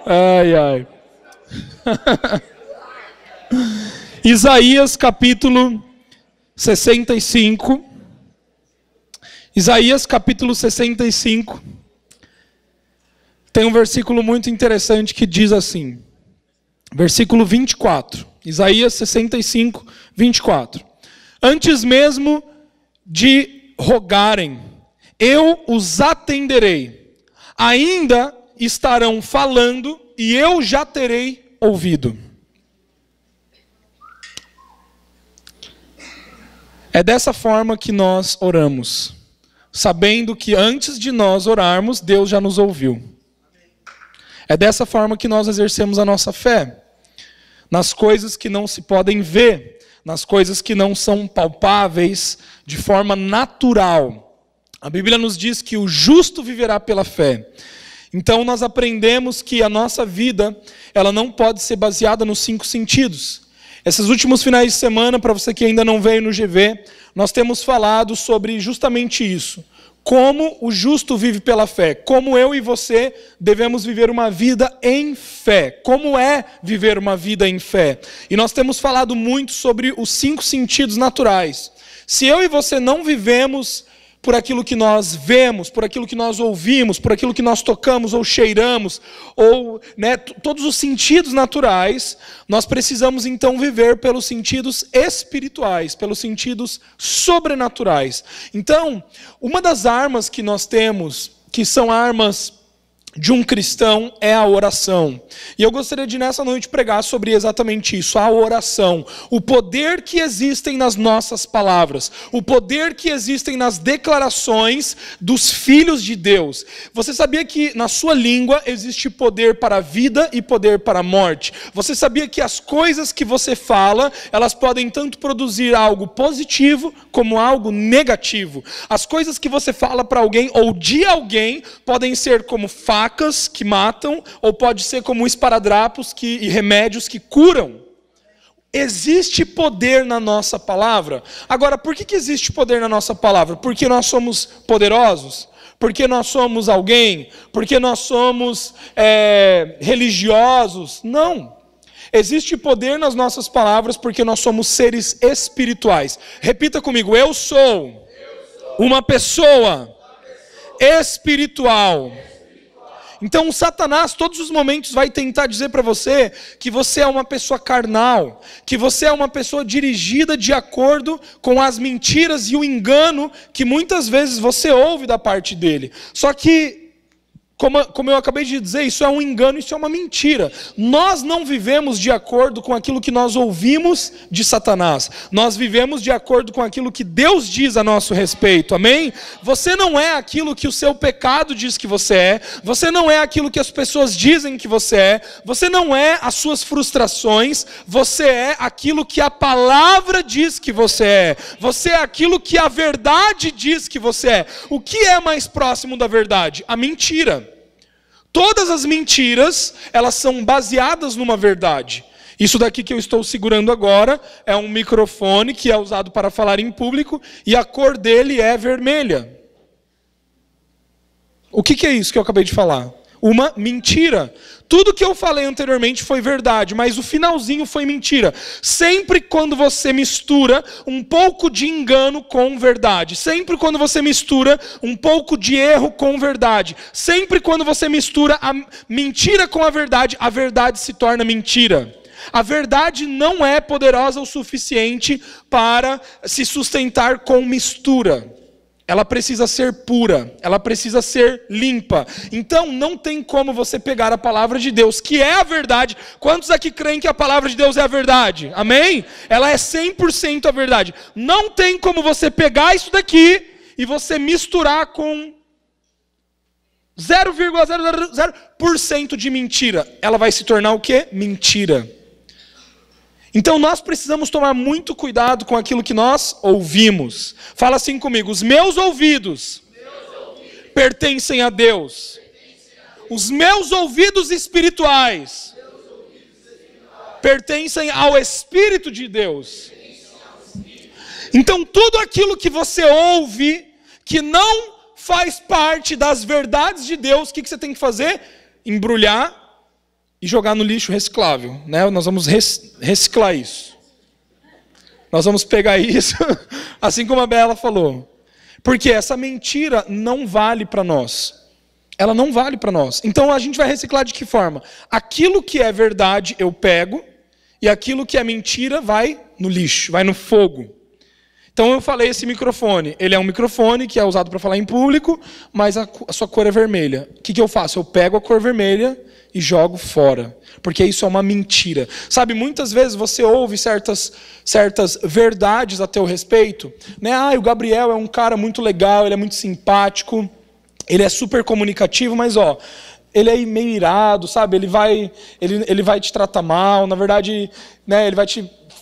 Ai, ai. Isaías capítulo 65. Isaías capítulo 65. Tem um versículo muito interessante que diz assim. Versículo 24. Isaías 65, 24. Antes mesmo de rogarem, eu os atenderei. Ainda estarão falando e eu já terei ouvido. É dessa forma que nós oramos, sabendo que antes de nós orarmos, Deus já nos ouviu. É dessa forma que nós exercemos a nossa fé, nas coisas que não se podem ver, nas coisas que não são palpáveis, de forma natural. A Bíblia nos diz que o justo viverá pela fé. Então nós aprendemos que a nossa vida, ela não pode ser baseada nos 5 sentidos. Esses últimos finais de semana, para você que ainda não veio no GV, nós temos falado sobre justamente isso. Como o justo vive pela fé. Como eu e você devemos viver uma vida em fé. Como é viver uma vida em fé. E nós temos falado muito sobre os 5 sentidos naturais. Se eu e você não vivemos por aquilo que nós vemos, por aquilo que nós ouvimos, por aquilo que nós tocamos ou cheiramos, ou todos os sentidos naturais, nós precisamos então viver pelos sentidos espirituais, pelos sentidos sobrenaturais. Então, uma das armas que nós temos, que são armas de um cristão, é a oração. E eu gostaria de nessa noite pregar sobre exatamente isso, a oração. O poder que existem nas nossas palavras, o poder que existem nas declarações dos filhos de Deus. Você sabia que na sua língua existe poder para a vida e poder para a morte? Você sabia que as coisas que você fala, elas podem tanto produzir algo positivo como algo negativo? As coisas que você fala para alguém ou de alguém podem ser como facas que matam, ou pode ser como esparadrapos e remédios que curam. Existe poder na nossa palavra. Agora, por que existe poder na nossa palavra? Porque nós somos poderosos? Porque nós somos alguém? Porque nós somos religiosos? Não. Existe poder nas nossas palavras porque nós somos seres espirituais. Repita comigo, eu sou uma pessoa espiritual. Então Satanás, todos os momentos, vai tentar dizer para você que você é uma pessoa carnal, que você é uma pessoa dirigida de acordo com as mentiras e o engano que muitas vezes você ouve da parte dele. Só que, como eu acabei de dizer, isso é um engano, isso é uma mentira. Nós não vivemos de acordo com aquilo que nós ouvimos de Satanás. Nós vivemos de acordo com aquilo que Deus diz a nosso respeito, amém? Você não é aquilo que o seu pecado diz que você é. Você não é aquilo que as pessoas dizem que você é. Você não é as suas frustrações. Você é aquilo que a palavra diz que você é. Você é aquilo que a verdade diz que você é. O que é mais próximo da verdade? A mentira. Todas as mentiras, elas são baseadas numa verdade. Isso daqui que eu estou segurando agora é um microfone que é usado para falar em público e a cor dele é vermelha. O que é isso que eu acabei de falar? Uma mentira. Tudo que eu falei anteriormente foi verdade, mas o finalzinho foi mentira. Sempre quando você mistura um pouco de engano com verdade, sempre quando você mistura um pouco de erro com verdade, sempre quando você mistura a mentira com a verdade se torna mentira. A verdade não é poderosa o suficiente para se sustentar com mistura. Ela precisa ser pura, ela precisa ser limpa. Então não tem como você pegar a palavra de Deus, que é a verdade. Quantos aqui creem que a palavra de Deus é a verdade? Amém? Ela é 100% a verdade. Não tem como você pegar isso daqui e você misturar com 0,00% de mentira. Ela vai se tornar o quê? Mentira. Então nós precisamos tomar muito cuidado com aquilo que nós ouvimos. Fala assim comigo, os meus ouvidos pertencem a Deus. Os meus ouvidos espirituais pertencem ao Espírito de Deus. Então tudo aquilo que você ouve, que não faz parte das verdades de Deus, o que você tem que fazer? Embrulhar e jogar no lixo reciclável, né? Nós vamos reciclar isso. Nós vamos pegar isso, assim como a Bela falou. Porque essa mentira não vale para nós. Ela não vale para nós. Então a gente vai reciclar de que forma? Aquilo que é verdade eu pego, e aquilo que é mentira vai no lixo, vai no fogo. Então eu falei esse microfone. Ele é um microfone que é usado para falar em público, mas a sua cor é vermelha. O que eu faço? Eu pego a cor vermelha e jogo fora. Porque isso é uma mentira. Sabe, muitas vezes você ouve certas verdades a teu respeito. Né? O Gabriel é um cara muito legal, ele é muito simpático, ele é super comunicativo, mas ele é meio irado, sabe? Ele vai te tratar mal, na verdade, né, ele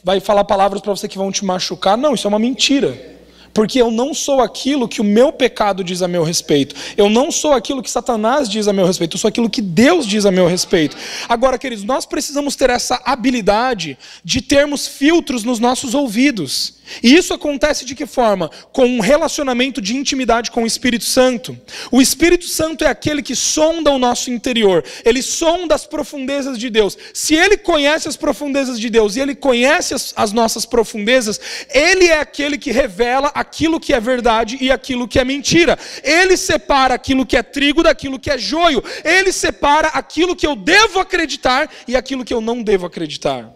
vai falar palavras para você que vão te machucar. Não, isso é uma mentira. Porque eu não sou aquilo que o meu pecado diz a meu respeito. Eu não sou aquilo que Satanás diz a meu respeito. Eu sou aquilo que Deus diz a meu respeito. Agora, queridos, nós precisamos ter essa habilidade de termos filtros nos nossos ouvidos. E isso acontece de que forma? Com um relacionamento de intimidade com o Espírito Santo. O Espírito Santo é aquele que sonda o nosso interior. Ele sonda as profundezas de Deus. Se ele conhece as profundezas de Deus e ele conhece as nossas profundezas, ele é aquele que revela aquilo que é verdade e aquilo que é mentira. Ele separa aquilo que é trigo daquilo que é joio. Ele separa aquilo que eu devo acreditar e aquilo que eu não devo acreditar.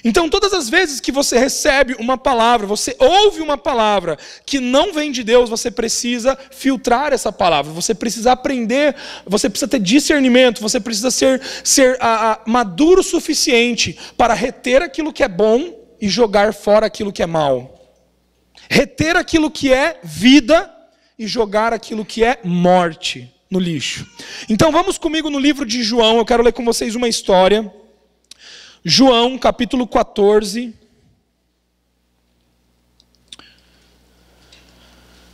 Então, todas as vezes que você recebe uma palavra, você ouve uma palavra que não vem de Deus, você precisa filtrar essa palavra, você precisa aprender, você precisa ter discernimento, você precisa ser maduro o suficiente para reter aquilo que é bom e jogar fora aquilo que é mal. Reter aquilo que é vida e jogar aquilo que é morte no lixo. Então, vamos comigo no livro de João, eu quero ler com vocês uma história. João, capítulo 14.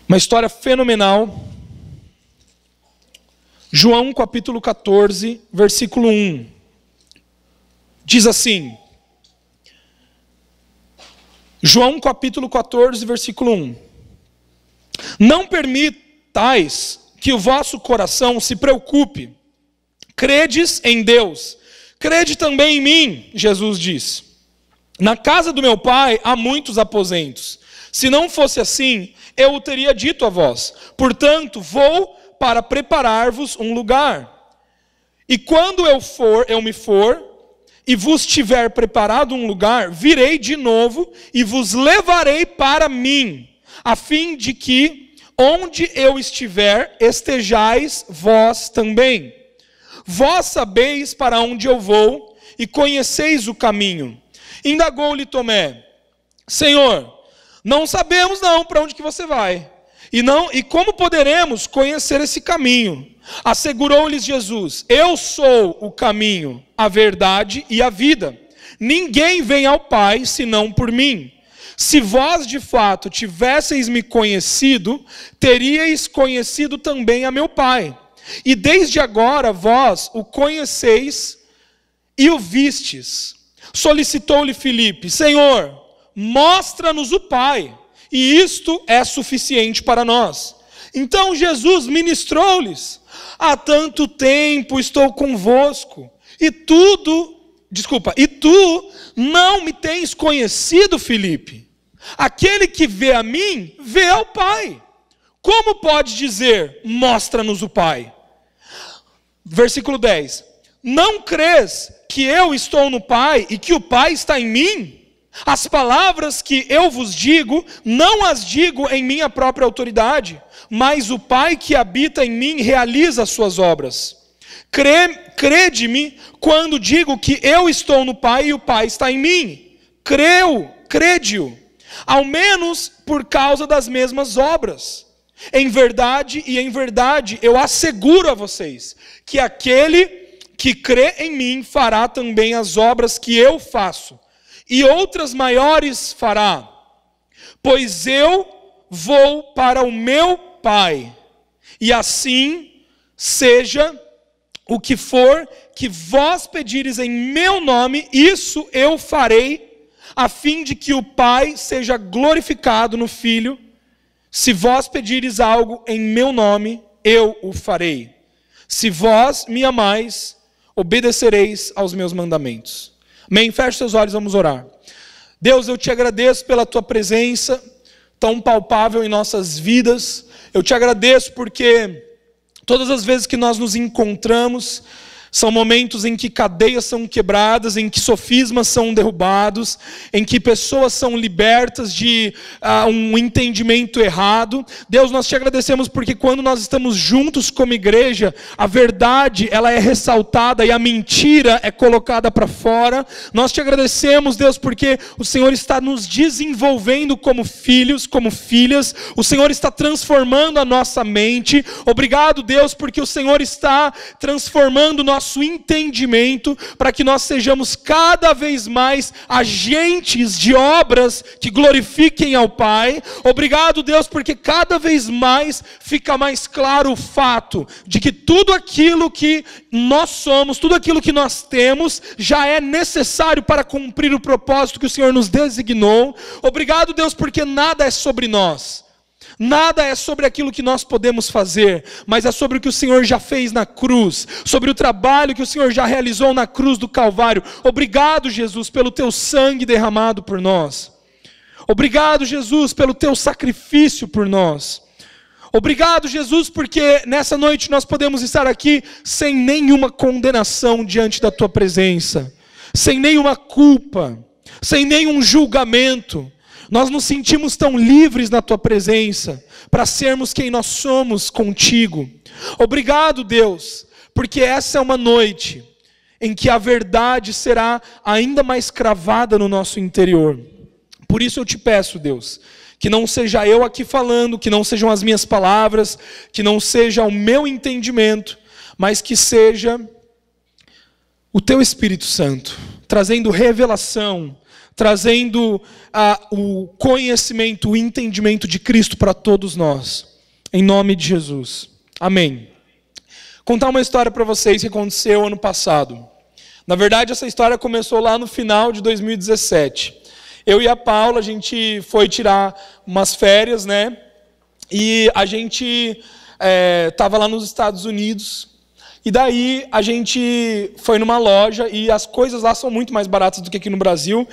Uma história fenomenal. João, capítulo 14, versículo 1. Diz assim. João, capítulo 14, versículo 1. Não permitais que o vosso coração se preocupe. Credes em Deus. Crede também em mim, Jesus disse. Na casa do meu pai há muitos aposentos. Se não fosse assim, eu o teria dito a vós. Portanto, vou para preparar-vos um lugar. E quando eu me for, e vos tiver preparado um lugar, virei de novo e vos levarei para mim, a fim de que, onde eu estiver, estejais vós também. Vós sabeis para onde eu vou e conheceis o caminho. Indagou-lhe Tomé: Senhor, não sabemos não para onde que você vai. E como poderemos conhecer esse caminho? Assegurou-lhes Jesus: Eu sou o caminho, a verdade e a vida. Ninguém vem ao Pai senão por mim. Se vós de fato tivesseis me conhecido, teríeis conhecido também a meu Pai. E desde agora vós o conheceis e o vistes. Solicitou-lhe Filipe: Senhor, mostra-nos o Pai, e isto é suficiente para nós. Então Jesus ministrou-lhes: Há tanto tempo estou convosco, e tu não me tens conhecido, Filipe. Aquele que vê a mim, vê ao Pai. Como pode dizer: mostra-nos o Pai? Versículo 10. Não crês que eu estou no Pai e que o Pai está em mim? As palavras que eu vos digo, não as digo em minha própria autoridade, mas o Pai que habita em mim realiza as suas obras. Crede-me quando digo que eu estou no Pai e o Pai está em mim. Crede-o, ao menos por causa das mesmas obras. Em verdade eu asseguro a vocês, que aquele que crê em mim fará também as obras que eu faço, e outras maiores fará, pois eu vou para o meu Pai, e assim seja o que for que vós pedires em meu nome, isso eu farei, a fim de que o Pai seja glorificado no Filho. Se vós pedires algo em meu nome, eu o farei. Se vós me amais, obedecereis aos meus mandamentos. Amém? Feche seus olhos, vamos orar. Deus, eu te agradeço pela tua presença tão palpável em nossas vidas. Eu te agradeço porque todas as vezes que nós nos encontramos, são momentos em que cadeias são quebradas, em que sofismas são derrubados, em que pessoas são libertas de um entendimento errado. Deus, nós te agradecemos porque quando nós estamos juntos como igreja, a verdade ela é ressaltada e a mentira é colocada para fora. Nós te agradecemos, Deus, porque o Senhor está nos desenvolvendo como filhos, como filhas. O Senhor está transformando a nossa mente. Obrigado, Deus, porque o Senhor está transformando nosso entendimento para que nós sejamos cada vez mais agentes de obras que glorifiquem ao Pai. Obrigado, Deus, porque cada vez mais fica mais claro o fato de que tudo aquilo que nós somos, tudo aquilo que nós temos, já é necessário para cumprir o propósito que o Senhor nos designou. Obrigado, Deus, porque nada é sobre nós. Nada é sobre aquilo que nós podemos fazer, mas é sobre o que o Senhor já fez na cruz, sobre o trabalho que o Senhor já realizou na cruz do Calvário. Obrigado, Jesus, pelo teu sangue derramado por nós. Obrigado, Jesus, pelo teu sacrifício por nós. Obrigado, Jesus, porque nessa noite nós podemos estar aqui sem nenhuma condenação diante da tua presença, sem nenhuma culpa, sem nenhum julgamento. Nós nos sentimos tão livres na tua presença, para sermos quem nós somos contigo. Obrigado, Deus, porque essa é uma noite em que a verdade será ainda mais cravada no nosso interior. Por isso eu te peço, Deus, que não seja eu aqui falando, que não sejam as minhas palavras, que não seja o meu entendimento, mas que seja o teu Espírito Santo, trazendo revelação, trazendo o conhecimento, o entendimento de Cristo para todos nós. Em nome de Jesus. Amém. Contar uma história para vocês que aconteceu ano passado. Na verdade, essa história começou lá no final de 2017. Eu e a Paula, a gente foi tirar umas férias, né? E a gente estava lá nos Estados Unidos. E daí a gente foi numa loja e as coisas lá são muito mais baratas do que aqui no Brasil.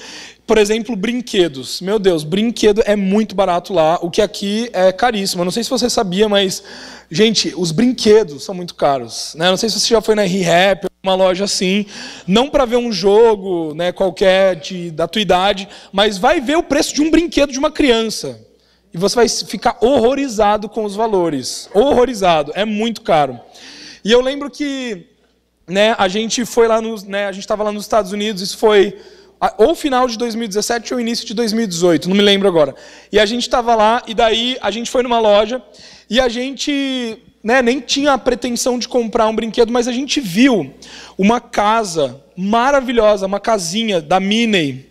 Por exemplo, brinquedos. Meu Deus, brinquedo é muito barato lá, o que aqui é caríssimo. Eu não sei se você sabia, mas, gente, os brinquedos são muito caros, né? Eu não sei se você já foi na ReHap, uma loja assim, não para ver um jogo, né, qualquer da tua idade, mas vai ver o preço de um brinquedo de uma criança. E você vai ficar horrorizado com os valores. Horrorizado, é muito caro. E eu lembro que, né, a gente foi lá, a gente estava lá nos Estados Unidos, isso foi ou final de 2017 ou início de 2018, não me lembro agora. E a gente estava lá, e daí a gente foi numa loja, e a gente, né, nem tinha a pretensão de comprar um brinquedo, mas a gente viu uma casa maravilhosa, uma casinha da Minnie,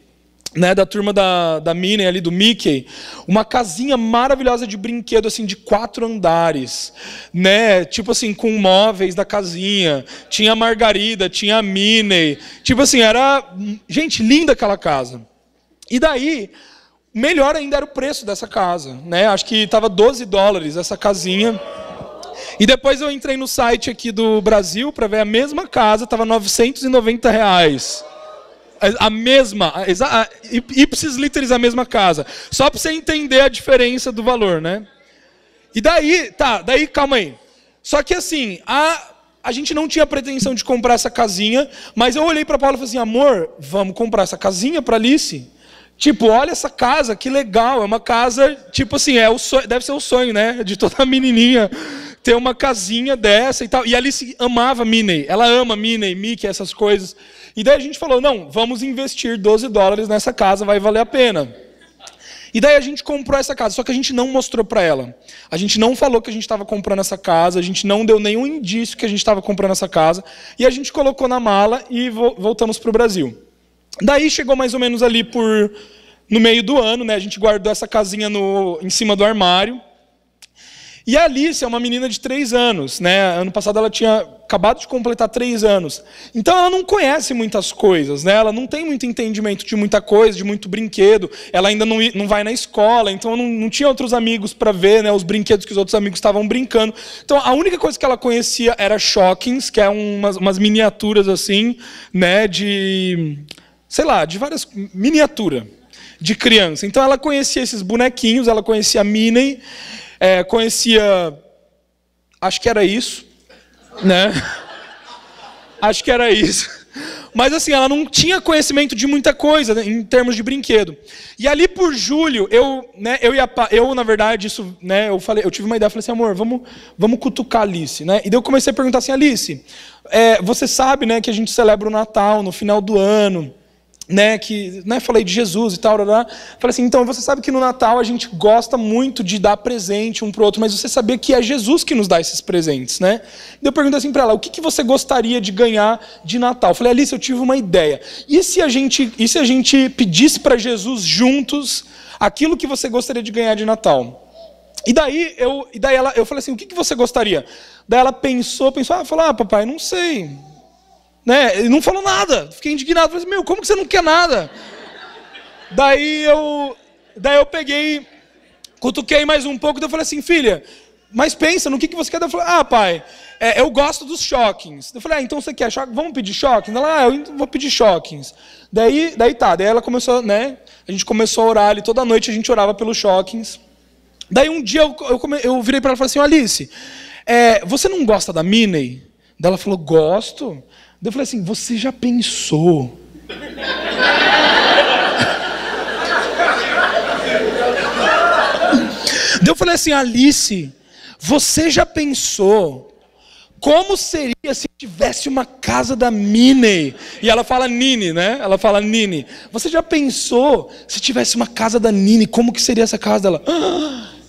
né, da turma da Minnie ali, do Mickey, uma casinha maravilhosa de brinquedo, assim, de 4 andares, né, tipo assim, com móveis da casinha, tinha a Margarida, tinha a Minnie, tipo assim, era, gente, linda aquela casa. E daí, melhor ainda era o preço dessa casa, né, acho que estava $12 essa casinha. E depois eu entrei no site aqui do Brasil para ver a mesma casa, estava R$990. A mesma, ipsis literis a mesma casa. Só para você entender a diferença do valor, né? E daí, calma aí. Só que assim, a gente não tinha pretensão de comprar essa casinha, mas eu olhei para Paula e falei assim, amor, vamos comprar essa casinha para Alice? Tipo, olha essa casa, que legal. É uma casa, tipo assim, deve ser o sonho, né? De toda menininha ter uma casinha dessa e tal. E a Alice amava Minnie. Ela ama Minnie, Mickey, essas coisas. E daí a gente falou, não, vamos investir $12 nessa casa, vai valer a pena. E daí a gente comprou essa casa, só que a gente não mostrou para ela. A gente não falou que a gente estava comprando essa casa, a gente não deu nenhum indício que a gente estava comprando essa casa. E a gente colocou na mala e voltamos para o Brasil. Daí chegou mais ou menos ali no meio do ano, né? A gente guardou essa casinha em cima do armário. E a Alice é uma menina de 3 anos, né? Ano passado ela tinha acabado de completar 3 anos. Então ela não conhece muitas coisas, né? Ela não tem muito entendimento de muita coisa, de muito brinquedo. Ela ainda não vai na escola, então não tinha outros amigos para ver, né, os brinquedos que os outros amigos estavam brincando. Então a única coisa que ela conhecia era Shockings, que é umas miniaturas assim, né, de, sei lá, de várias miniaturas de criança. Então ela conhecia esses bonequinhos, ela conhecia a Minnie, conhecia, acho que era isso, né? Acho que era isso. Mas assim, ela não tinha conhecimento de muita coisa, né, em termos de brinquedo. E ali por julho, eu na verdade, isso, né, eu tive uma ideia, falei assim, amor, vamos cutucar a Alice, né? E daí eu comecei a perguntar assim, Alice, você sabe, né, que a gente celebra o Natal no final do ano, né, falei de Jesus e tal, falei assim, então você sabe que no Natal a gente gosta muito de dar presente um para o outro, mas você sabia que é Jesus que nos dá esses presentes, né? Eu perguntei assim para ela, o que você gostaria de ganhar de Natal? Eu falei, Alice, eu tive uma ideia, e se a gente pedisse para Jesus juntos aquilo que você gostaria de ganhar de Natal? E daí eu falei assim, o que você gostaria? Daí ela pensou, falou, papai, não sei. Né? Ele não falou nada, fiquei indignado, falei assim, como que você não quer nada? Daí eu peguei, cutuquei mais um pouco, daí eu falei assim, filha, mas pensa no que você quer? Daí eu falei, pai, eu gosto dos Shockings. Eu falei, então você quer Shockings? Vamos pedir Shockings? Ela, eu vou pedir Shockings. Daí ela começou, né, a gente começou a orar ali, toda noite a gente orava pelos Shockings. Daí um dia eu virei para ela e falei assim, Alice, você não gosta da Minnie? Daí ela falou, gosto. Daí eu falei assim, você já pensou? Daí eu falei assim, Alice, você já pensou como seria se tivesse uma casa da Minnie? E ela fala Nini, né? Ela fala Nini. Você já pensou se tivesse uma casa da Nini? Como que seria essa casa dela?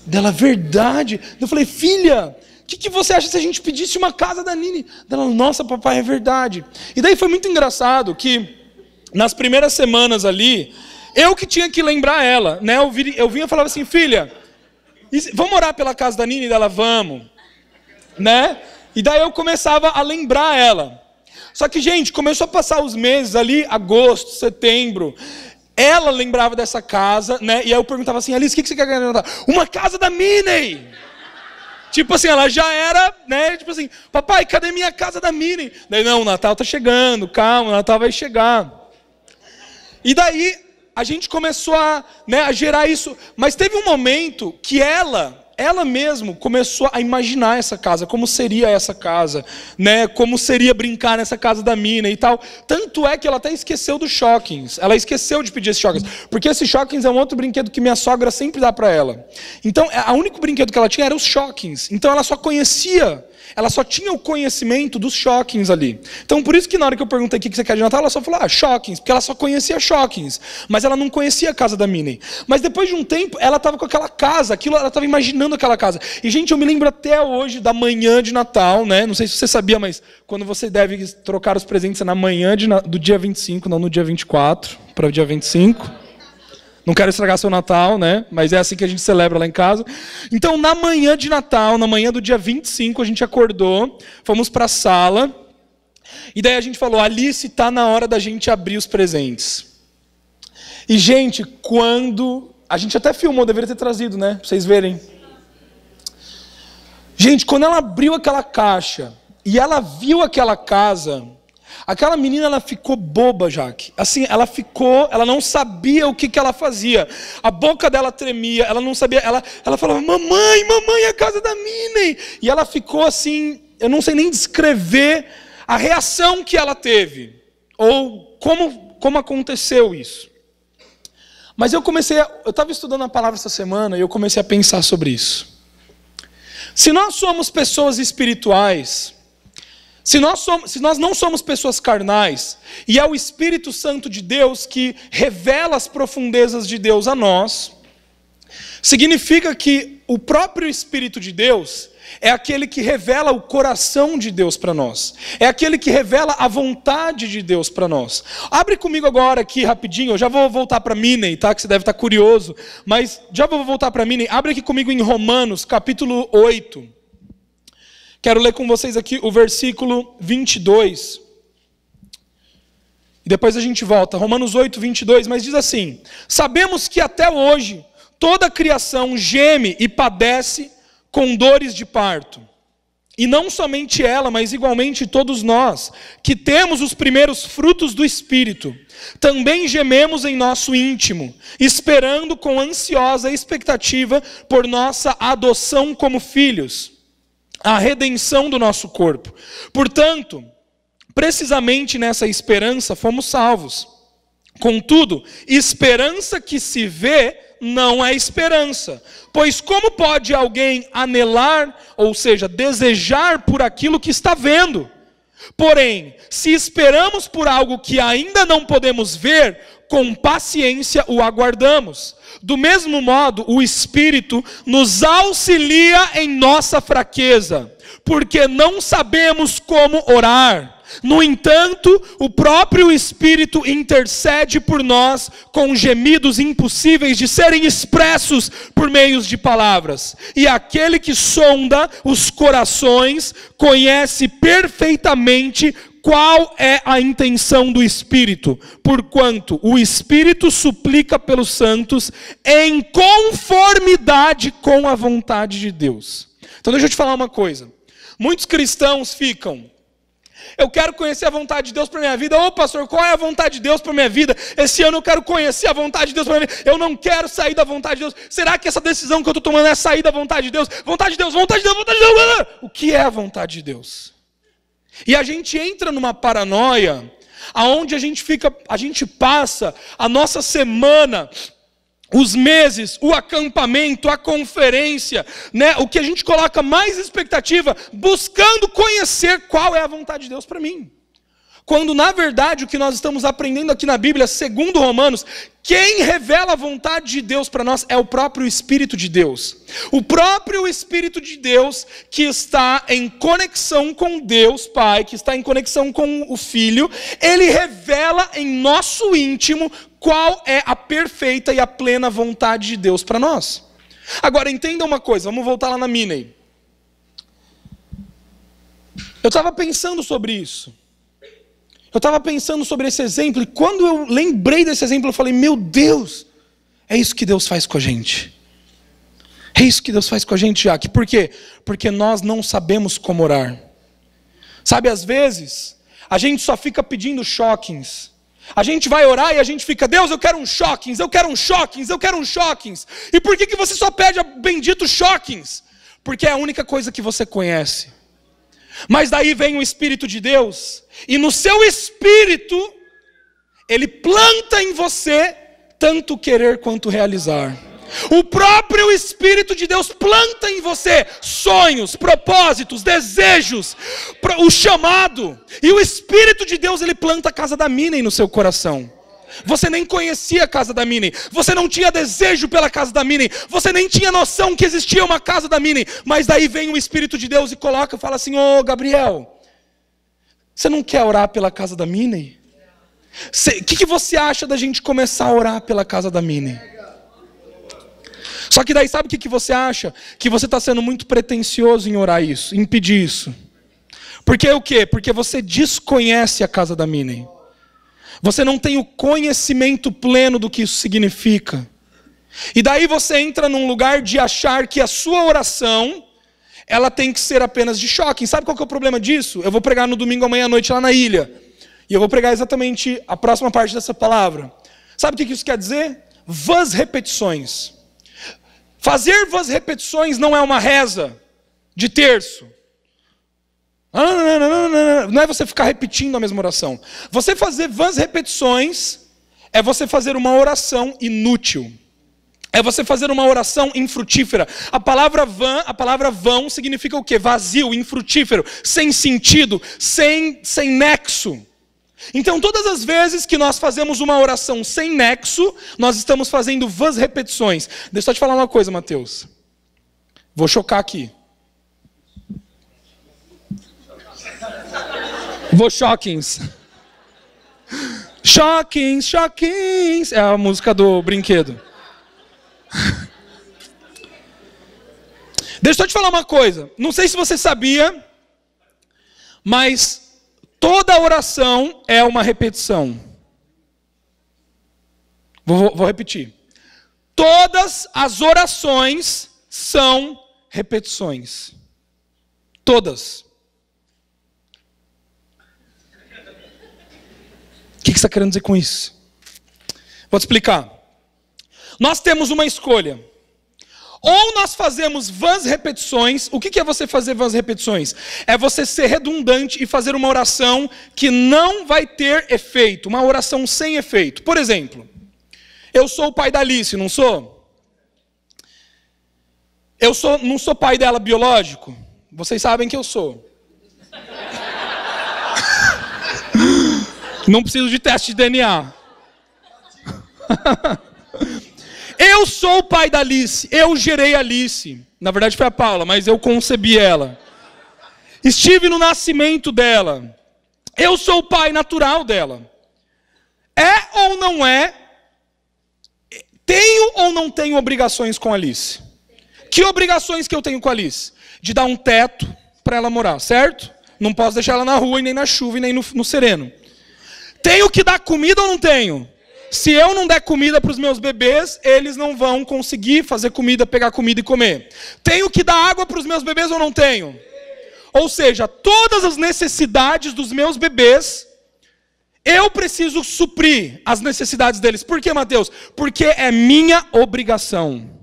Dela, verdade. Daí eu falei, filha, o que você acha se a gente pedisse uma casa da Nini? Ela, nossa, papai, é verdade. E daí foi muito engraçado que, nas primeiras semanas ali, eu que tinha que lembrar ela, né? Eu vinha e falava assim, filha, vamos orar pela casa da Nini? Dela, vamos. Né? E daí eu começava a lembrar ela. Só que, gente, começou a passar os meses ali, agosto, setembro. Ela lembrava dessa casa, né? E aí eu perguntava assim, Alice, o que você quer ganhar no Natal? Uma casa da Minnie! Tipo assim, ela já era, né? Tipo assim, papai, cadê minha casa da Minnie? Daí, não, o Natal tá chegando, calma, o Natal vai chegar. E daí, a gente começou a gerar isso. Mas teve um momento que ela mesmo começou a imaginar essa casa, como seria essa casa, né? Como seria brincar nessa casa da Minnie e tal. Tanto é que ela até esqueceu dos Shockings. Ela esqueceu de pedir esses Shockings. Porque esse Shockings é um outro brinquedo que minha sogra sempre dá para ela. Então, o único brinquedo que ela tinha era os Shockings. Então, ela só tinha o conhecimento dos Shockings ali. Então, por isso que na hora que eu perguntei o que você quer de Natal, ela só falou, Shockings, porque ela só conhecia Shockings. Mas ela não conhecia a casa da Minnie. Mas depois de um tempo, ela estava com aquela casa, ela estava imaginando aquela casa. E, gente, eu me lembro até hoje da manhã de Natal, né? Não sei se você sabia, mas quando você deve trocar os presentes é na manhã do dia 25, não no dia 24, para o dia 25. Não quero estragar seu Natal, né? Mas é assim que a gente celebra lá em casa. Então, na manhã de Natal, na manhã do dia 25, a gente acordou, fomos para a sala, e daí a gente falou, Alice, está na hora da gente abrir os presentes. E, gente, a gente até filmou, deveria ter trazido, né? Para vocês verem. Gente, quando ela abriu aquela caixa, e ela viu aquela casa, aquela menina, ela ficou boba, Jaque. Assim, ela não sabia o que ela fazia. A boca dela tremia, ela não sabia, ela falava, mamãe, a casa da Minnie. E ela ficou assim, eu não sei nem descrever a reação que ela teve. Ou como aconteceu isso. Mas eu estava estudando a palavra essa semana e eu comecei a pensar sobre isso. Se nós somos pessoas espirituais, se nós não somos pessoas carnais, e é o Espírito Santo de Deus que revela as profundezas de Deus a nós, significa que o próprio Espírito de Deus é aquele que revela o coração de Deus para nós. É aquele que revela a vontade de Deus para nós. Abre comigo agora aqui rapidinho, eu já vou voltar para Minei, tá? Que você deve estar curioso, mas já vou voltar para Minei. Abre aqui comigo em Romanos, capítulo 8. Quero ler com vocês aqui o versículo 22. E depois a gente volta. Romanos 8, 22, mas diz assim: sabemos que até hoje toda a criação geme e padece com dores de parto. E não somente ela, mas igualmente todos nós, que temos os primeiros frutos do Espírito, também gememos em nosso íntimo, esperando com ansiosa expectativa por nossa adoção como filhos, a redenção do nosso corpo. Portanto, precisamente nessa esperança fomos salvos. Contudo, esperança que se vê não é esperança. Pois como pode alguém anelar, ou seja, desejar por aquilo que está vendo? Porém, se esperamos por algo que ainda não podemos ver, com paciência o aguardamos. Do mesmo modo, o Espírito nos auxilia em nossa fraqueza, porque não sabemos como orar. No entanto, o próprio Espírito intercede por nós com gemidos impossíveis de serem expressos por meio de palavras. E aquele que sonda os corações conhece perfeitamente qual é a intenção do Espírito, porquanto o Espírito suplica pelos santos em conformidade com a vontade de Deus. Então deixa eu te falar uma coisa. Muitos cristãos ficam: eu quero conhecer a vontade de Deus para a minha vida. Ô pastor, qual é a vontade de Deus para a minha vida? Esse ano eu quero conhecer a vontade de Deus para a minha vida. Eu não quero sair da vontade de Deus. Será que essa decisão que eu estou tomando é sair da vontade de Deus? Vontade de Deus, vontade de Deus, vontade de Deus. O que é a vontade de Deus? E a gente entra numa paranoia, aonde a gente passa a nossa semana, os meses, o acampamento, a conferência, né, o que a gente coloca mais expectativa, buscando conhecer qual é a vontade de Deus para mim. Quando, na verdade, o que nós estamos aprendendo aqui na Bíblia, segundo Romanos, quem revela a vontade de Deus para nós é o próprio Espírito de Deus. O próprio Espírito de Deus que está em conexão com Deus Pai, que está em conexão com o Filho, ele revela em nosso íntimo qual é a perfeita e a plena vontade de Deus para nós. Agora, entenda uma coisa, vamos voltar lá na Minei. Eu estava pensando sobre isso. Eu estava pensando sobre esse exemplo, e quando eu lembrei desse exemplo, eu falei: meu Deus, é isso que Deus faz com a gente. É isso que Deus faz com a gente, Jaque. Por quê? Porque nós não sabemos como orar. Sabe, às vezes, a gente só fica pedindo choquins. A gente vai orar e a gente fica: Deus, eu quero um choquins, eu quero um choquins, eu quero um choquins. E por que você só pede a bendito choquins? Porque é a única coisa que você conhece. Mas daí vem o Espírito de Deus, e no seu Espírito, ele planta em você tanto querer quanto realizar. O próprio Espírito de Deus planta em você sonhos, propósitos, desejos, o chamado. E o Espírito de Deus, ele planta a casa da Minei no seu coração. Você nem conhecia a casa da Minei, você não tinha desejo pela casa da Minei, você nem tinha noção que existia uma casa da Minei, mas daí vem o Espírito de Deus e coloca, fala assim: ô Gabriel, você não quer orar pela casa da Minei? O que você acha da gente começar a orar pela casa da Minei? Só que daí sabe o que você acha? Que você está sendo muito pretensioso em orar isso, em pedir isso. Porque o quê? Porque você desconhece a casa da Minei. Você não tem o conhecimento pleno do que isso significa. E daí você entra num lugar de achar que a sua oração, ela tem que ser apenas de choque. Sabe qual que é o problema disso? Eu vou pregar no domingo amanhã à noite lá na ilha. E eu vou pregar exatamente a próxima parte dessa palavra. Sabe o que isso quer dizer? Vãs repetições. Fazer vãs repetições não é uma reza de terço. Não é você ficar repetindo a mesma oração. Você fazer vãs repetições é você fazer uma oração inútil. É você fazer uma oração infrutífera. A palavra vão significa o quê? Vazio, infrutífero, sem sentido, sem nexo. Então todas as vezes que nós fazemos uma oração sem nexo, nós estamos fazendo vãs repetições. Deixa eu te falar uma coisa, Mateus. Vou chocar aqui. Vou choquins. Choquins, choquins. É a música do brinquedo. Deixa eu te falar uma coisa. Não sei se você sabia, mas toda oração é uma repetição. Vou repetir. Todas as orações são repetições. Todas. O que você está querendo dizer com isso? Vou te explicar. Nós temos uma escolha. Ou nós fazemos vãs repetições. O que é você fazer vãs repetições? É você ser redundante e fazer uma oração que não vai ter efeito. Uma oração sem efeito. Por exemplo, eu sou o pai da Alice, não sou? Não sou pai dela biológico? Vocês sabem que eu sou. Não preciso de teste de DNA. Eu sou o pai da Alice. Eu gerei a Alice. Na verdade foi a Paula, mas eu concebi ela. Estive no nascimento dela. Eu sou o pai natural dela. É ou não é? Tenho ou não tenho obrigações com a Alice? Que obrigações que eu tenho com a Alice? De dar um teto para ela morar, certo? Não posso deixar ela na rua, e nem na chuva, e nem no sereno. Tenho que dar comida ou não tenho? Se eu não der comida para os meus bebês, eles não vão conseguir fazer comida, pegar comida e comer. Tenho que dar água para os meus bebês ou não tenho? Ou seja, todas as necessidades dos meus bebês, eu preciso suprir as necessidades deles. Por que, Mateus? Porque é minha obrigação.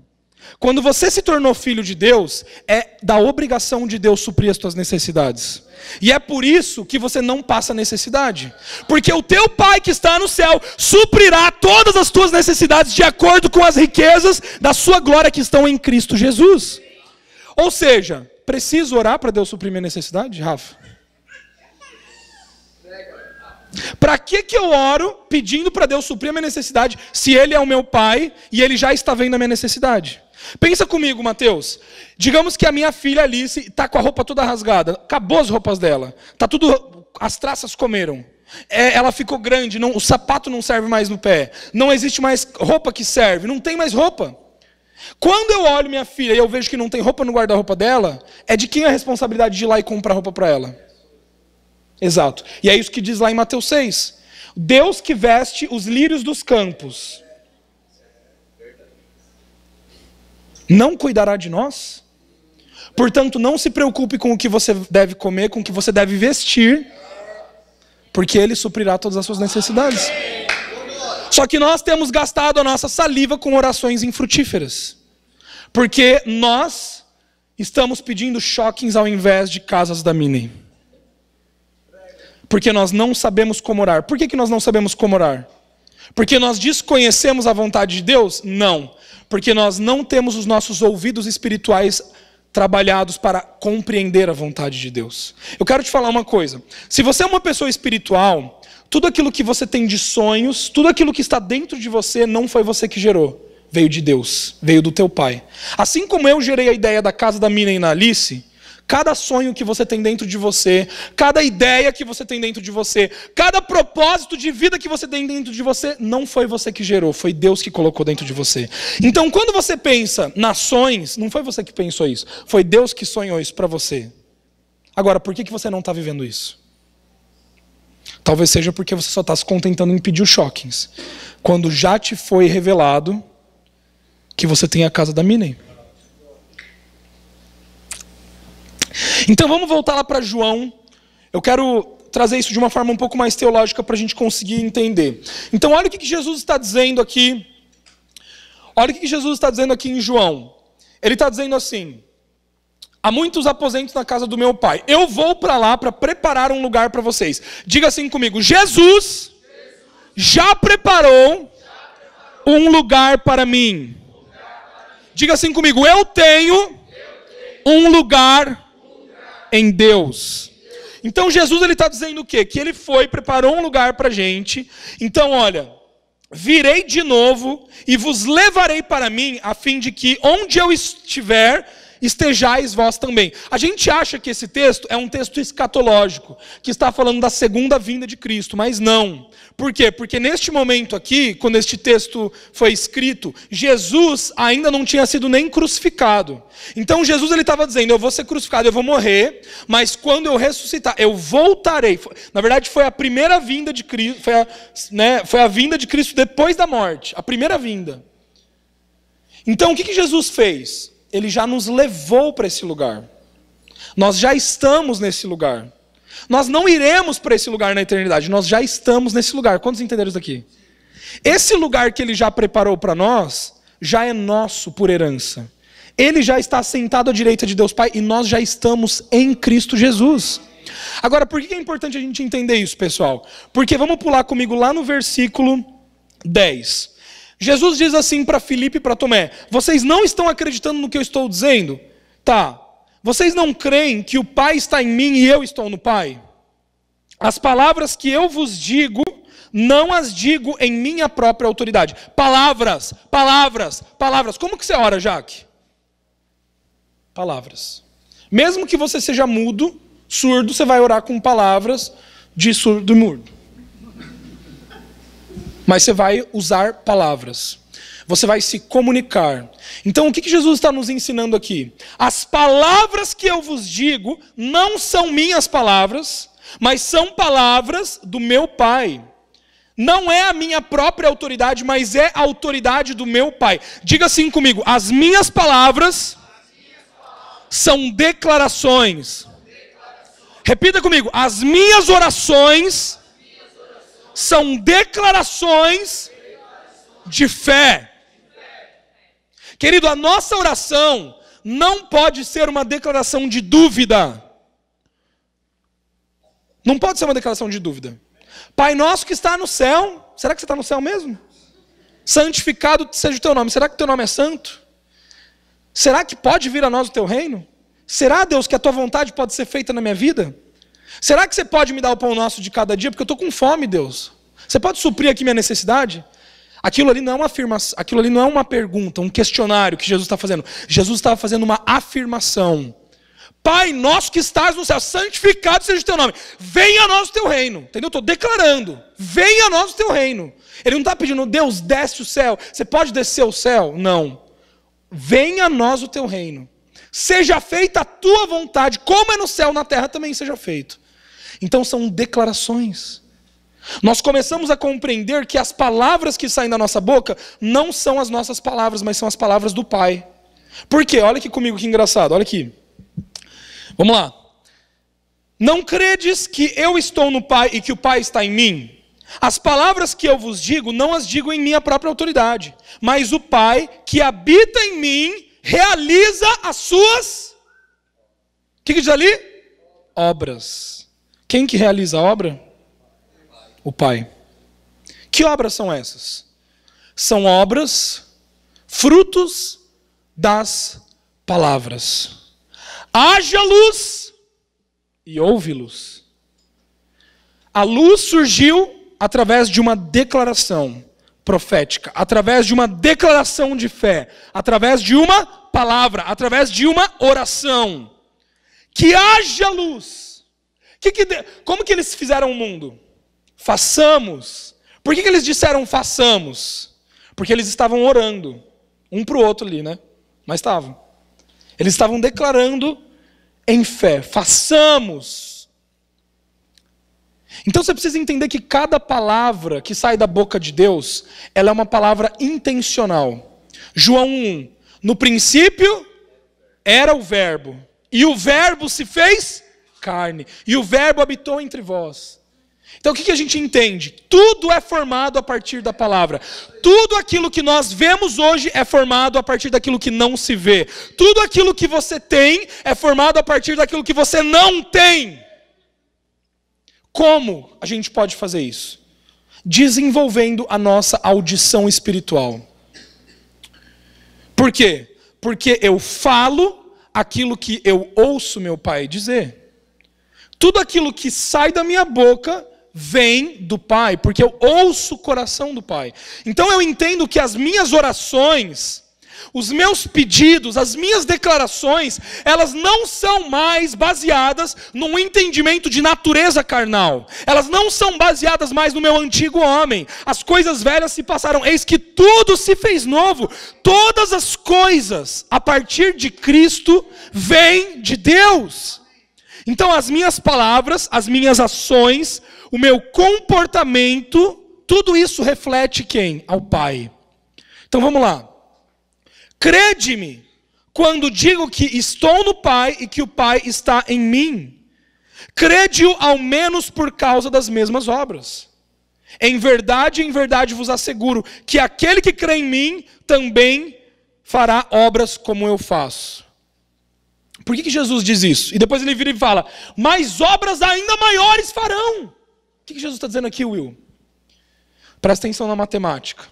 Quando você se tornou filho de Deus, é da obrigação de Deus suprir as tuas necessidades. E é por isso que você não passa necessidade. Porque o teu Pai que está no céu suprirá todas as tuas necessidades de acordo com as riquezas da sua glória que estão em Cristo Jesus. Ou seja, preciso orar para Deus suprir minha necessidade, Rafa? Para que eu oro pedindo para Deus suprir a minha necessidade se Ele é o meu Pai e Ele já está vendo a minha necessidade? Pensa comigo, Mateus. Digamos que a minha filha Alice está com a roupa toda rasgada. Acabou as roupas dela. Tá tudo, as traças comeram. Ela ficou grande, o sapato não serve mais no pé. Não existe mais roupa que serve. Não tem mais roupa. Quando eu olho minha filha e eu vejo que não tem roupa no guarda-roupa dela, é de quem é a responsabilidade de ir lá e comprar roupa para ela? Exato. E é isso que diz lá em Mateus 6. Deus que veste os lírios dos campos não cuidará de nós? Portanto, não se preocupe com o que você deve comer, com o que você deve vestir, porque Ele suprirá todas as suas necessidades. Só que nós temos gastado a nossa saliva com orações infrutíferas, porque nós estamos pedindo choquins ao invés de casas da Mini. Porque nós não sabemos como orar. Por que nós não sabemos como orar? Porque nós desconhecemos a vontade de Deus? Não. Porque nós não temos os nossos ouvidos espirituais trabalhados para compreender a vontade de Deus. Eu quero te falar uma coisa. Se você é uma pessoa espiritual, tudo aquilo que você tem de sonhos, tudo aquilo que está dentro de você, não foi você que gerou. Veio de Deus, veio do teu Pai. Assim como eu gerei a ideia da casa da Mina e na Alice, cada sonho que você tem dentro de você, cada ideia que você tem dentro de você, cada propósito de vida que você tem dentro de você, não foi você que gerou, foi Deus que colocou dentro de você. Então, quando você pensa nações, não foi você que pensou isso, foi Deus que sonhou isso para você. Agora, por que você não está vivendo isso? Talvez seja porque você só está se contentando em pedir os choquins, quando já te foi revelado que você tem a casa da Minnie. Então vamos voltar lá para João. Eu quero trazer isso de uma forma um pouco mais teológica para a gente conseguir entender. Então olha o que Jesus está dizendo aqui. Olha o que Jesus está dizendo aqui em João. Ele está dizendo assim: há muitos aposentos na casa do meu Pai. Eu vou para lá para preparar um lugar para vocês. Diga assim comigo: Jesus já preparou um lugar para mim. Diga assim comigo: eu tenho um lugar em Deus. Então Jesus ele está dizendo o quê? Que ele foi, preparou um lugar para a gente. Então olha, virei de novo e vos levarei para mim, a fim de que onde eu estiver, estejais vós também. A gente acha que esse texto é um texto escatológico, que está falando da segunda vinda de Cristo, mas não. Por quê? Porque neste momento aqui, quando este texto foi escrito, Jesus ainda não tinha sido nem crucificado. Então Jesus ele estava dizendo, eu vou ser crucificado, eu vou morrer, mas quando eu ressuscitar, eu voltarei. Na verdade foi a primeira vinda de Cristo, foi a vinda de Cristo depois da morte, a primeira vinda. Então o que Jesus fez? Ele já nos levou para esse lugar. Nós já estamos nesse lugar. Nós não iremos para esse lugar na eternidade, nós já estamos nesse lugar. Quantos entenderam isso daqui? Esse lugar que ele já preparou para nós, já é nosso por herança. Ele já está sentado à direita de Deus Pai e nós já estamos em Cristo Jesus. Agora, por que é importante a gente entender isso, pessoal? Porque vamos pular comigo lá no versículo 10. Jesus diz assim para Filipe e para Tomé, vocês não estão acreditando no que eu estou dizendo? Tá. Vocês não creem que o Pai está em mim e eu estou no Pai? As palavras que eu vos digo, não as digo em minha própria autoridade. Palavras, palavras, palavras. Como que você ora, Jaque? Palavras. Mesmo que você seja mudo, surdo, você vai orar com palavras de surdo e mudo. Mas você vai usar palavras. Você vai se comunicar. Então o que Jesus está nos ensinando aqui? As palavras que eu vos digo não são minhas palavras, mas são palavras do meu Pai. Não é a minha própria autoridade, mas é a autoridade do meu Pai. Diga assim comigo, as minhas palavras são declarações. Repita comigo, as minhas orações são declarações de fé. Querido, a nossa oração não pode ser uma declaração de dúvida. Não pode ser uma declaração de dúvida. Pai nosso que está no céu, será que você está no céu mesmo? Santificado seja o teu nome, será que o teu nome é santo? Será que pode vir a nós o teu reino? Será, Deus, que a tua vontade pode ser feita na minha vida? Será que você pode me dar o pão nosso de cada dia? Porque eu estou com fome, Deus. Você pode suprir aqui minha necessidade? Aquilo ali não é uma afirmação, aquilo ali não é uma pergunta, um questionário que Jesus está fazendo. Jesus estava fazendo uma afirmação. Pai nosso que estás no céu, santificado seja o teu nome. Venha a nós o teu reino. Entendeu? Estou declarando. Venha a nós o teu reino. Ele não está pedindo, Deus, desce o céu. Você pode descer o céu? Não. Venha a nós o teu reino. Seja feita a tua vontade, como é no céu, na terra também seja feito. Então são declarações. Nós começamos a compreender que as palavras que saem da nossa boca não são as nossas palavras, mas são as palavras do Pai. Por quê? Olha aqui comigo que engraçado, olha aqui. Vamos lá. Não credes que eu estou no Pai e que o Pai está em mim? As palavras que eu vos digo, não as digo em minha própria autoridade, mas o Pai que habita em mim realiza as suas... O que diz ali? Obras. Quem que realiza a obra? O Pai. Que obras são essas? São obras, frutos das palavras. Haja luz e houve luz. A luz surgiu através de uma declaração profética, através de uma declaração de fé, através de uma palavra, através de uma oração. Que haja luz. Como que eles fizeram o mundo? Façamos. Por que eles disseram façamos? Porque eles estavam orando. Um para o outro ali, né? Mas estavam. Eles estavam declarando em fé. Façamos. Então você precisa entender que cada palavra que sai da boca de Deus, ela é uma palavra intencional. João 1. No princípio era o verbo. E o verbo se fez carne. E o verbo habitou entre vós. Então o que a gente entende? Tudo é formado a partir da palavra. Tudo aquilo que nós vemos hoje é formado a partir daquilo que não se vê. Tudo aquilo que você tem é formado a partir daquilo que você não tem. Como a gente pode fazer isso? Desenvolvendo a nossa audição espiritual. Por quê? Porque eu falo aquilo que eu ouço meu Pai dizer. Tudo aquilo que sai da minha boca vem do Pai, porque eu ouço o coração do Pai. Então eu entendo que as minhas orações, Os meus pedidos, as minhas declarações, elas não são mais baseadas num entendimento de natureza carnal. Elas não são baseadas mais no meu antigo homem. As coisas velhas se passaram, eis que tudo se fez novo. Todas as coisas, a partir de Cristo, vêm de Deus. Então as minhas palavras, as minhas ações, o meu comportamento, tudo isso reflete quem? Ao Pai. Então vamos lá. Crede-me quando digo que estou no Pai e que o Pai está em mim. Crede-o ao menos por causa das mesmas obras. Em verdade vos asseguro que aquele que crê em mim também fará obras como eu faço. Por que Jesus diz isso? E depois ele vira e fala, mas obras ainda maiores farão. O que Jesus está dizendo aqui, Will? Presta atenção na matemática.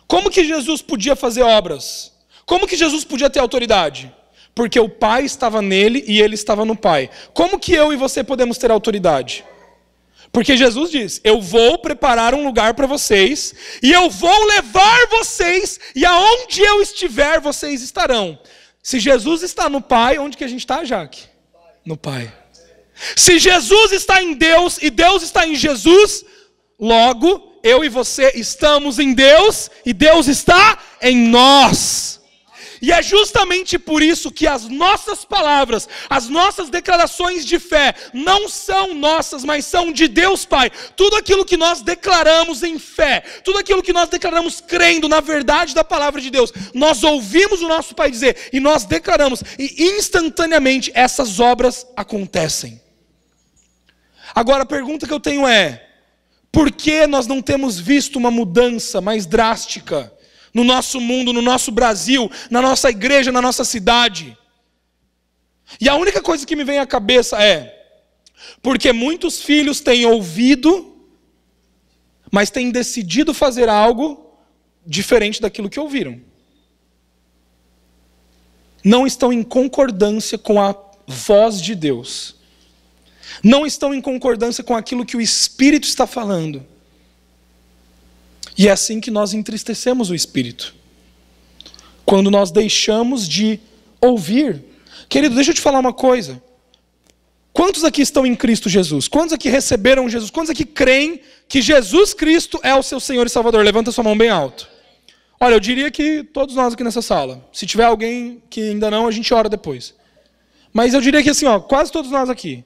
Como que Jesus podia fazer obras? Como que Jesus podia ter autoridade? Porque o Pai estava nele e ele estava no Pai. Como que eu e você podemos ter autoridade? Porque Jesus diz, eu vou preparar um lugar para vocês, e eu vou levar vocês, e aonde eu estiver, vocês estarão. Se Jesus está no Pai, onde que a gente está, Jaque? No Pai. Se Jesus está em Deus, e Deus está em Jesus, logo, eu e você estamos em Deus, e Deus está em nós. E é justamente por isso que as nossas palavras, as nossas declarações de fé, não são nossas, mas são de Deus Pai. Tudo aquilo que nós declaramos em fé, tudo aquilo que nós declaramos crendo na verdade da palavra de Deus, nós ouvimos o nosso Pai dizer, e nós declaramos, e instantaneamente essas obras acontecem. Agora a pergunta que eu tenho é, por que nós não temos visto uma mudança mais drástica no nosso mundo, no nosso Brasil, na nossa igreja, na nossa cidade? E a única coisa que me vem à cabeça é, porque muitos filhos têm ouvido, mas têm decidido fazer algo diferente daquilo que ouviram. Não estão em concordância com a voz de Deus. Não estão em concordância com aquilo que o Espírito está falando. E é assim que nós entristecemos o Espírito. Quando nós deixamos de ouvir. Querido, deixa eu te falar uma coisa. Quantos aqui estão em Cristo Jesus? Quantos aqui receberam Jesus? Quantos aqui creem que Jesus Cristo é o seu Senhor e Salvador? Levanta sua mão bem alto. Olha, eu diria que todos nós aqui nessa sala. Se tiver alguém que ainda não, a gente ora depois. Mas eu diria que assim, quase todos nós aqui.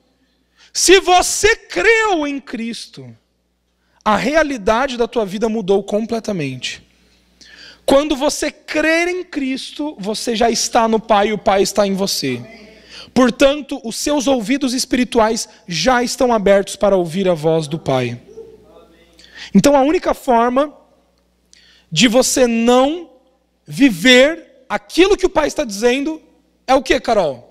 Se você creu em Cristo, a realidade da tua vida mudou completamente. Quando você crer em Cristo, você já está no Pai e o Pai está em você. Portanto, os seus ouvidos espirituais já estão abertos para ouvir a voz do Pai. Então a única forma de você não viver aquilo que o Pai está dizendo é o que, Carol?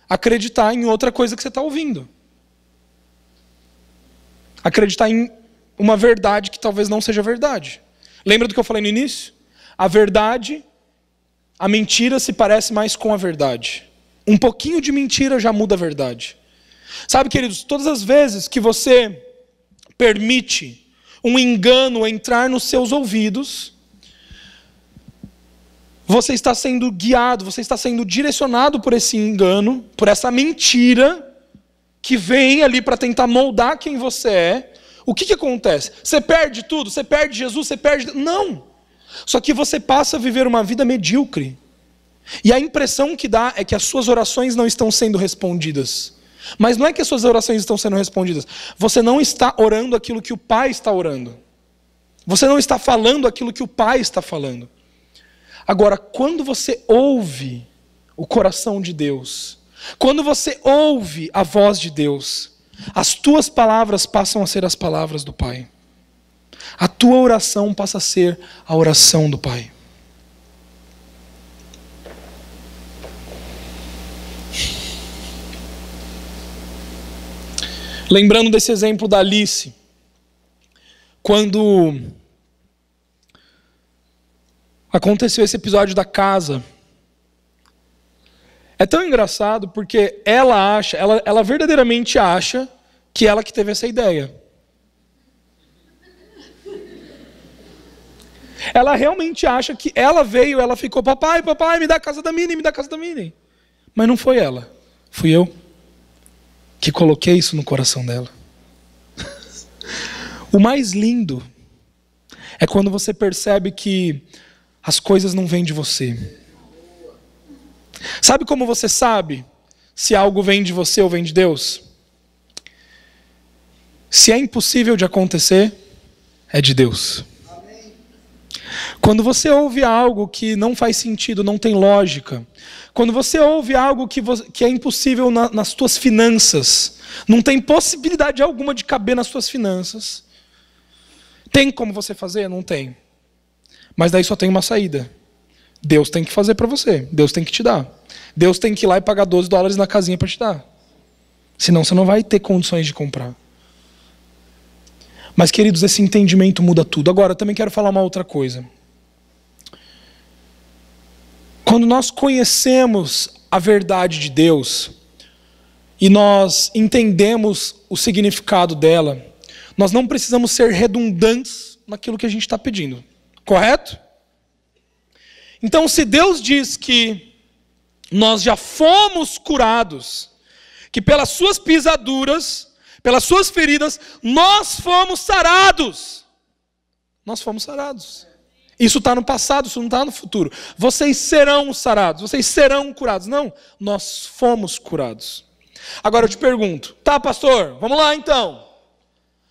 Acreditar em outra coisa que você está ouvindo. Acreditar em uma verdade que talvez não seja verdade. Lembra do que eu falei no início? A verdade, a mentira se parece mais com a verdade. Um pouquinho de mentira já muda a verdade. Sabe, queridos, todas as vezes que você permite um engano entrar nos seus ouvidos, você está sendo guiado, você está sendo direcionado por esse engano, por essa mentira que vem ali para tentar moldar quem você é. O que acontece? Você perde tudo? Você perde Jesus? Você perde... Não! Só que você passa a viver uma vida medíocre. E a impressão que dá é que as suas orações não estão sendo respondidas. Mas não é que as suas orações estão sendo respondidas. Você não está orando aquilo que o Pai está orando. Você não está falando aquilo que o Pai está falando. Agora, quando você ouve o coração de Deus, quando você ouve a voz de Deus, as tuas palavras passam a ser as palavras do Pai. A tua oração passa a ser a oração do Pai. Lembrando desse exemplo da Alice, quando aconteceu esse episódio da casa, é tão engraçado porque ela verdadeiramente acha que ela que teve essa ideia. Ela realmente acha que ela veio, ela ficou, papai, me dá a casa da Minnie, me dá a casa da Minnie. Mas não foi ela, fui eu que coloquei isso no coração dela. O mais lindo é quando você percebe que as coisas não vêm de você. Sabe como você sabe se algo vem de você ou vem de Deus? Se é impossível de acontecer, é de Deus. Quando você ouve algo que não faz sentido, não tem lógica, quando você ouve algo que é impossível nas tuas finanças, não tem possibilidade alguma de caber nas tuas finanças, tem como você fazer? Não tem. Mas daí só tem uma saída. Deus tem que fazer para você. Deus tem que te dar. Deus tem que ir lá e pagar $12 na casinha para te dar. Senão você não vai ter condições de comprar. Mas, queridos, esse entendimento muda tudo. Agora, eu também quero falar uma outra coisa. Quando nós conhecemos a verdade de Deus e nós entendemos o significado dela, nós não precisamos ser redundantes naquilo que a gente está pedindo. Correto? Então, se Deus diz que nós já fomos curados, que pelas suas pisaduras, pelas suas feridas, nós fomos sarados. Nós fomos sarados. Isso está no passado, isso não está no futuro. Vocês serão sarados, vocês serão curados. Não, nós fomos curados. Agora eu te pergunto, tá, pastor, vamos lá então.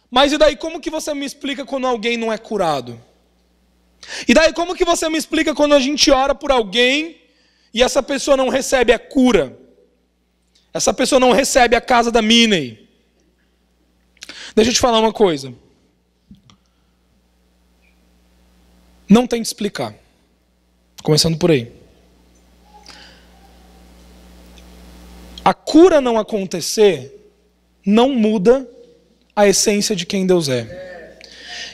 Mas e daí, como que você me explica quando alguém não é curado? E daí, como que você me explica quando a gente ora por alguém e essa pessoa não recebe a cura? Essa pessoa não recebe a casa da Minnie? Deixa eu te falar uma coisa. Não tem de explicar. Começando por aí. A cura não acontecer não muda a essência de quem Deus é.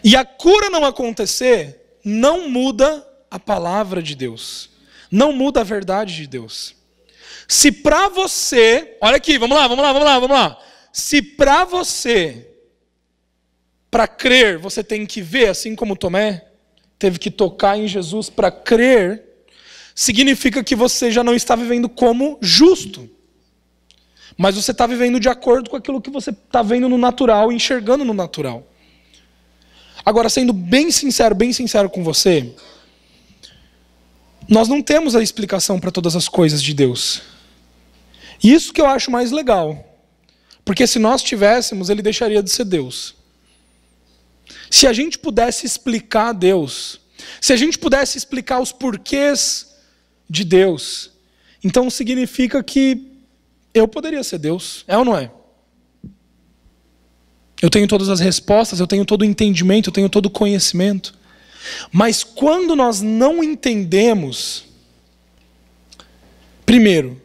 E a cura não acontecer não muda a palavra de Deus. Não muda a verdade de Deus. Se para você... Olha aqui, vamos lá. Se para você, para crer, você tem que ver, assim como Tomé teve que tocar em Jesus para crer, significa que você já não está vivendo como justo. Mas você está vivendo de acordo com aquilo que você está vendo no natural, enxergando no natural. Agora, sendo bem sincero com você, nós não temos a explicação para todas as coisas de Deus. E isso que eu acho mais legal. Porque se nós tivéssemos, ele deixaria de ser Deus. Se a gente pudesse explicar Deus, se a gente pudesse explicar os porquês de Deus, então significa que eu poderia ser Deus, é ou não é? Eu tenho todas as respostas, eu tenho todo o entendimento, eu tenho todo o conhecimento. Mas quando nós não entendemos, primeiro,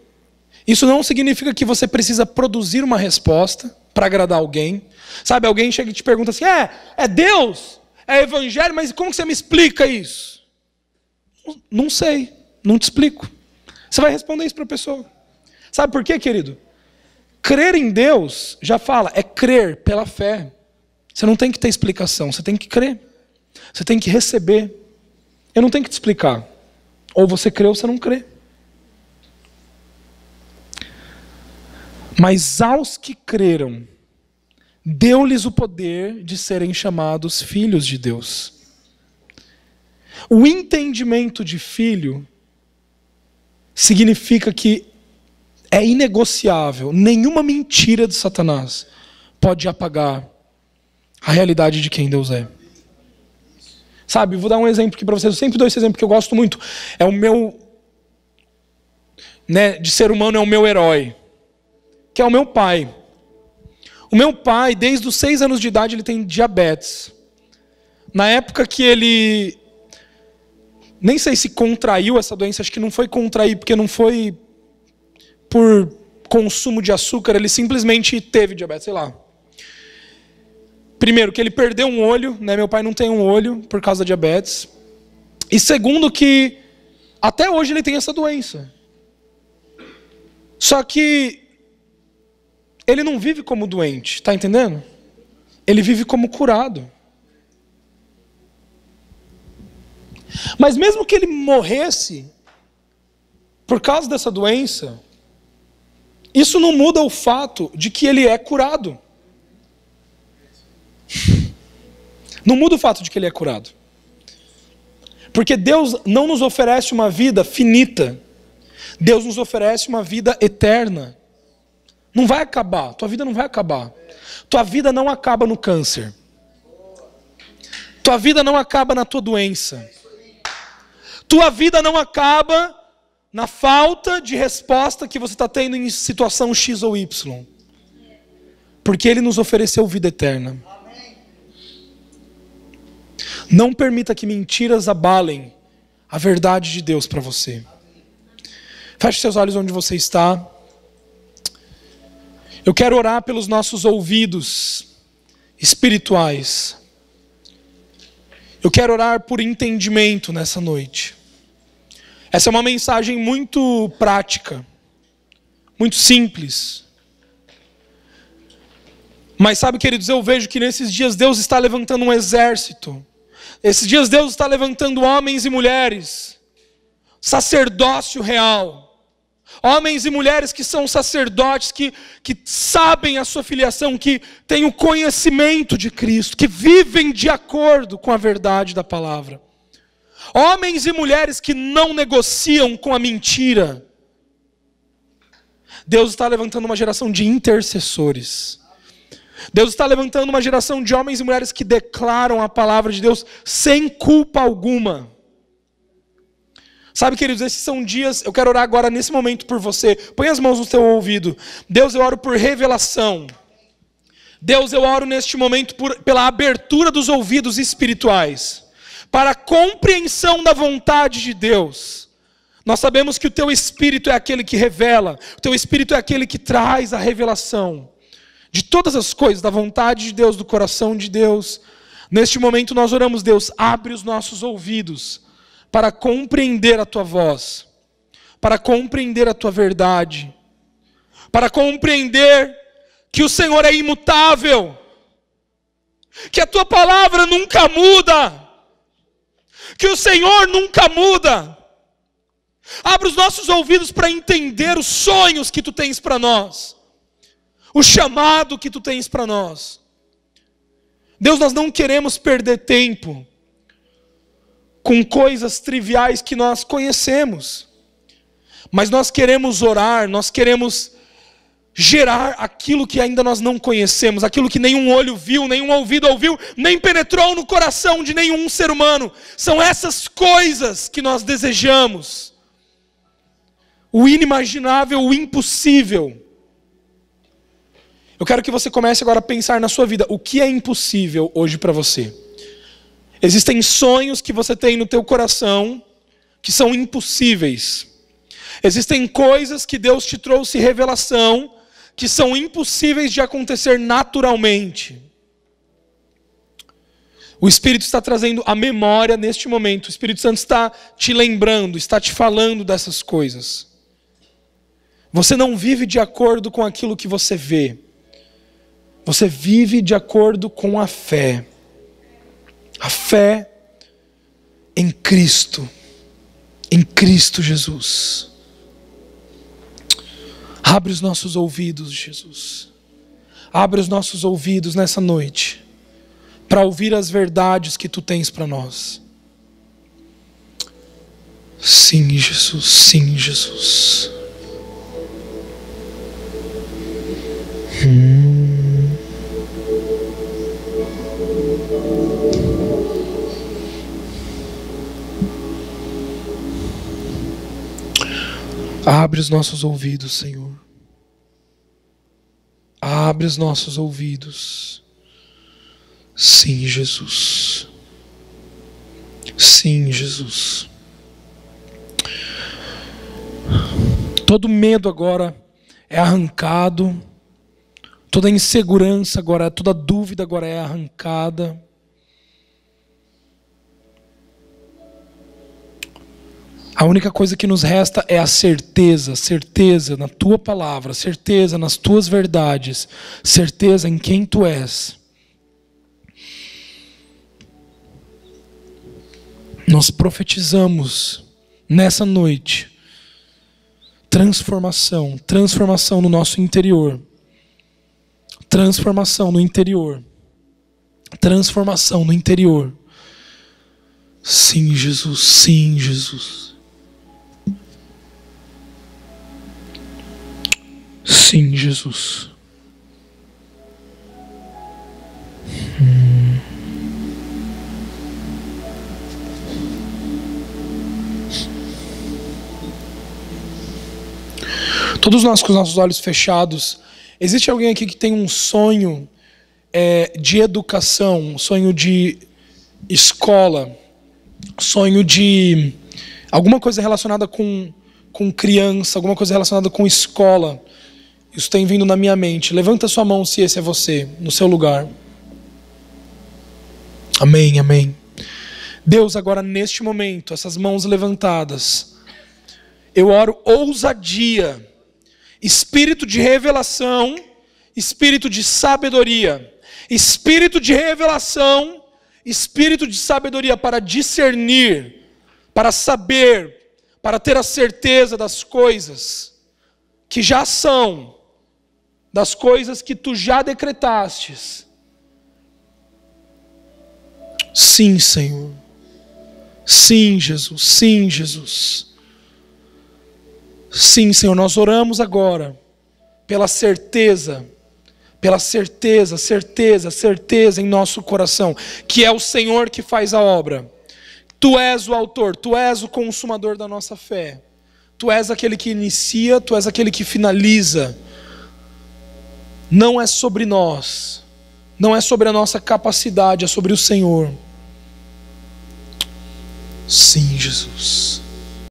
isso não significa que você precisa produzir uma resposta para agradar alguém. Sabe, alguém chega e te pergunta assim, é Deus? É evangelho? Mas como que você me explica isso? Não sei, não te explico. Você vai responder isso para a pessoa. Sabe por quê, querido? Crer em Deus, já fala, é crer pela fé. Você não tem que ter explicação, você tem que crer. Você tem que receber. Eu não tenho que te explicar. Ou você crê ou você não crê. Mas aos que creram, deu-lhes o poder de serem chamados filhos de Deus. O entendimento de filho significa que é inegociável. Nenhuma mentira de Satanás pode apagar a realidade de quem Deus é. Sabe, vou dar um exemplo aqui para vocês. Eu sempre dou esse exemplo que eu gosto muito. É o meu... de ser humano é o meu herói. Que é o meu pai. O meu pai, desde os 6 anos de idade, ele tem diabetes. Na época que ele... Nem sei se contraiu essa doença. Acho que não foi contrair, porque não foi por consumo de açúcar. Ele simplesmente teve diabetes, sei lá. Primeiro, que ele perdeu um olho, né? Meu pai não tem um olho por causa da diabetes. E segundo, que até hoje ele tem essa doença. Só que ele não vive como doente, tá entendendo? Ele vive como curado. Mas mesmo que ele morresse por causa dessa doença, isso não muda o fato de que ele é curado. Não muda o fato de que ele é curado. Porque Deus não nos oferece uma vida finita. Deus nos oferece uma vida eterna. Não vai acabar, tua vida não vai acabar. Tua vida não acaba no câncer. Tua vida não acaba na tua doença. Tua vida não acaba na falta de resposta que você está tendo em situação X ou Y. Porque Ele nos ofereceu vida eterna. Não permita que mentiras abalem a verdade de Deus para você. Feche seus olhos onde você está. Eu quero orar pelos nossos ouvidos espirituais. Eu quero orar por entendimento nessa noite. Essa é uma mensagem muito prática, muito simples. Mas sabe, queridos, eu vejo que nesses dias Deus está levantando um exército. Esses dias Deus está levantando homens e mulheres, sacerdócio real. Homens e mulheres que são sacerdotes, que sabem a sua filiação, que têm o conhecimento de Cristo, que vivem de acordo com a verdade da palavra. Homens e mulheres que não negociam com a mentira. Deus está levantando uma geração de intercessores. Deus está levantando uma geração de homens e mulheres que declaram a palavra de Deus sem culpa alguma. Sabe, queridos, esses são dias, eu quero orar agora nesse momento por você. Põe as mãos no teu ouvido. Deus, eu oro por revelação. Deus, eu oro neste momento pela abertura dos ouvidos espirituais, para a compreensão da vontade de Deus. Nós sabemos que o teu Espírito é aquele que revela, o teu Espírito é aquele que traz a revelação de todas as coisas, da vontade de Deus, do coração de Deus. Neste momento nós oramos, Deus, abre os nossos ouvidos para compreender a tua voz, para compreender a tua verdade, para compreender que o Senhor é imutável, que a tua palavra nunca muda, que o Senhor nunca muda. Abre os nossos ouvidos para entender os sonhos que tu tens para nós, o chamado que tu tens para nós. Deus, nós não queremos perder tempo com coisas triviais que nós conhecemos, mas nós queremos orar, nós queremos gerar aquilo que ainda nós não conhecemos, aquilo que nenhum olho viu, nenhum ouvido ouviu, nem penetrou no coração de nenhum ser humano. São essas coisas que nós desejamos, o inimaginável, o impossível. Eu quero que você comece agora a pensar na sua vida, o que é impossível hoje para você? Existem sonhos que você tem no teu coração que são impossíveis. Existem coisas que Deus te trouxe revelação que são impossíveis de acontecer naturalmente. O Espírito está trazendo a memória neste momento. O Espírito Santo está te lembrando, está te falando dessas coisas. Você não vive de acordo com aquilo que você vê. Você vive de acordo com a fé. A fé em Cristo Jesus. Abre os nossos ouvidos, Jesus. Abre os nossos ouvidos nessa noite, para ouvir as verdades que tu tens para nós. Sim, Jesus, sim, Jesus. Abre os nossos ouvidos, Senhor. Abre os nossos ouvidos. Sim, Jesus. Sim, Jesus. Todo medo agora é arrancado. Toda insegurança agora, toda dúvida agora é arrancada. A única coisa que nos resta é a certeza, certeza na tua palavra, certeza nas tuas verdades, certeza em quem tu és. Nós profetizamos nessa noite transformação no nosso interior. Transformação no interior. Transformação no interior. Sim, Jesus. Sim, Jesus. Sim, Jesus. Todos nós com os nossos olhos fechados. Existe alguém aqui que tem um sonho de educação, um sonho de escola, sonho de alguma coisa relacionada com criança, alguma coisa relacionada com escola? Isso tem vindo na minha mente. Levanta sua mão se esse é você, no seu lugar. Amém, amém. Deus, agora neste momento, essas mãos levantadas, eu oro ousadia, espírito de revelação, espírito de sabedoria, espírito de revelação, espírito de sabedoria para discernir, para saber, para ter a certeza das coisas que já são, das coisas que tu já decretastes. Sim, Senhor. Sim, Jesus. Sim, Jesus. Sim, Senhor, nós oramos agora pela certeza em nosso coração, que é o Senhor que faz a obra. Tu és o autor, tu és o consumador da nossa fé. Tu és aquele que inicia, tu és aquele que finaliza. Não é sobre nós, não é sobre a nossa capacidade, é sobre o Senhor. Sim, Jesus.